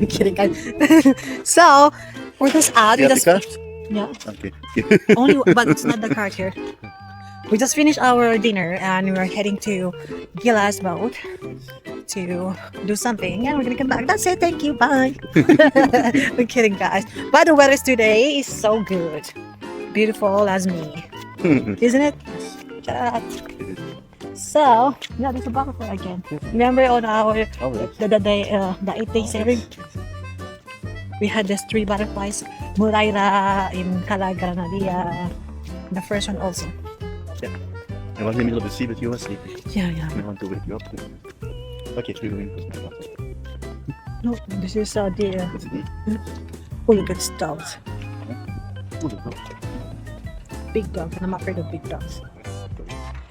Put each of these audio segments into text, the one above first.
Kidding, guys. So, we're just out. You have the card? Yeah. Okay. Only, but it's not the card here. We just finished our dinner and we're heading to Gila's boat to do something, and we're gonna come back. That's it. Thank you. Bye. We're kidding, guys. But the weather today is so good, beautiful as me, isn't it? Yeah. So yeah, there's a butterfly again. Remember on our the 8-day sailing, we had these 3 butterflies, Muraira in Cala Granadilla, the first one also. I was in the middle of the sea, but you were sleeping. Yeah, yeah. I want to wake you up. Okay, we're going to No, this is the What's it? oh, look at dogs, Oh, the dog. big dogs, and I'm afraid of big dogs.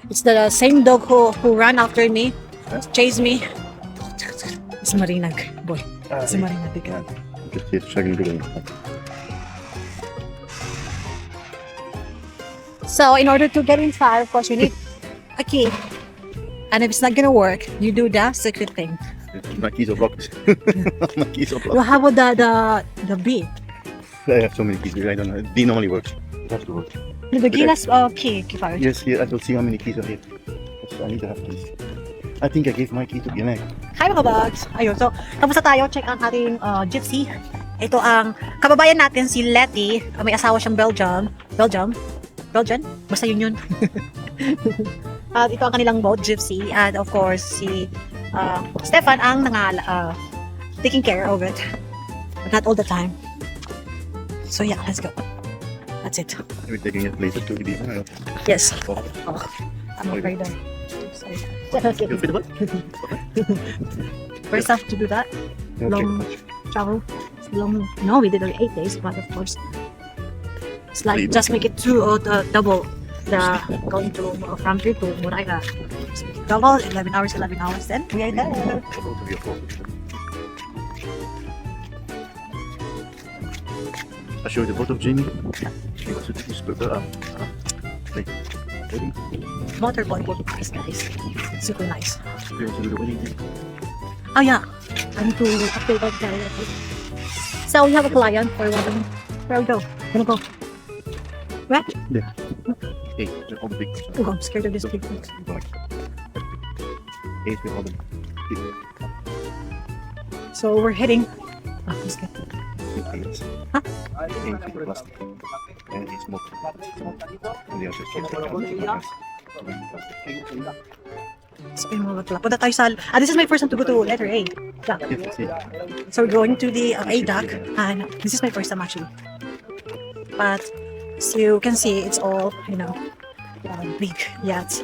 It's the same dog who ran after me, chased me. It's Marina, boy. It's Marina, big dog. Just here, checking the So in order to get inside, of course, you need a key. And if it's not gonna work, you do the secret thing. My keys are blocked. My keys are Well, blocked. how about the bee? I have so many keys. I don't know. D normally works. It has to work. The Gila's key, Kipar. Yes, here I will see how many keys are here. So I need to have keys. I think I gave my key to Ginek. Hi mga bags! Ayun, so, kamusta tayo? Check ang ating gypsy. Ito ang kababayan natin, si Letty. May asawa siyang Belgian? Basta yun. At ito ang kanilang boat, gypsy. And of course, si Stefan ang taking care of it. But not all the time. So yeah, let's go. That's it. We're taking it later to the Yes. Oh. Oh, I'm afraid of. Sorry. You feel what? First have to do that. Long travel. Long. No, we did only 8 days, but of course, it's like just make it double the going to from here to Moraira. Double 11 hours. Then we are there. I show you the boat of Jamie. She was Motorboat will be nice, guys. Super nice. We also do the wedding thing. Oh yeah, I need to update that guy. So we have a client for wedding. Where we go? Gonna go. Where? Yeah. Hey, they're all the big ones. Oh, I'm scared of this big thing. Eight with all the big So we're heading. Oh, I'm scared. eights. Huh? 8 with the plastic. And it's more. And the others So yun mga bakla. Punta tayo sa... this is my first time to go to letter A. Yeah. So we're going to the A dock. And this is my first time actually. But as you can see, it's all, big yachts.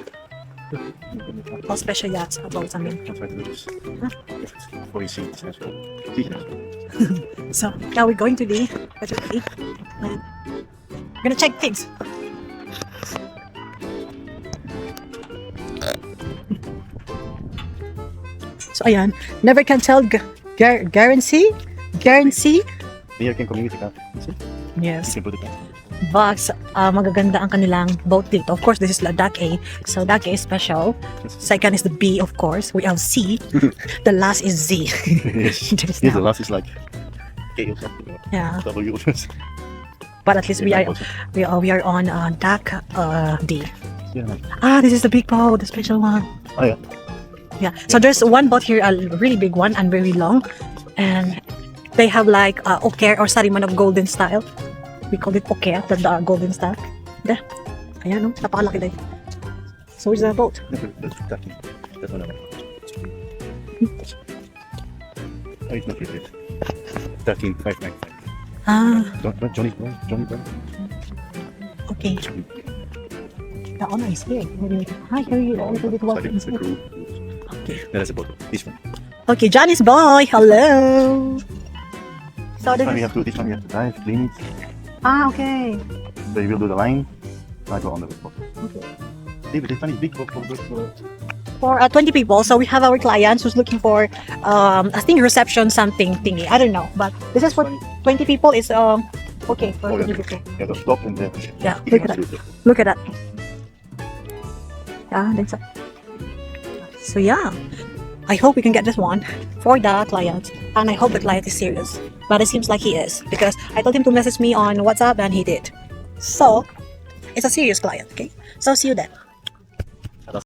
All special yachts about something. So now we're going to the letter A. And we're gonna check things. So ayan, never can tell guarantee? Here can communicate that. See? Yes. You can put it down. But magaganda ang kanilang boat dito. Of course, this is Dock A. So Dock A is special. Second is the B, of course. We have C. The last is Z. Yes. Just Yes, the now. last is like K or something. Yeah. W. But at least we are on Dock D. Yeah. This is the big boat, the special one. Oh yeah. Yeah. So there's one boat here, a really big one and very long, and they have like oker or sariman of golden style. We call it oker, the golden style. There. Ayan, no? Napakalaki din. So where's the boat? That's one. Oh, it's not really. 13,595. Johnny Brown. Okay. The owner is here. Hi, how are you? A little bit walking. The crew. Okay. That's the boat. This one. Okay, Johnny's boy. Hello. So This one we this is... have to. This one we have to dive, clean it. Okay. They will do the line. I go on the boat. Okay. See, but this one is big boat. For 20 people, so we have our clients who's looking for, I think reception something thingy. I don't know, but this is for 20 people. It's okay for Oh, 20 yeah. people. Yeah, the stop and then. Yeah, look at that. Look at that. Yeah, that's it. So yeah, I hope we can get this one for the client, and I hope the client is serious. But it seems like he is, because I told him to message me on WhatsApp and he did. So it's a serious client, okay? So see you then.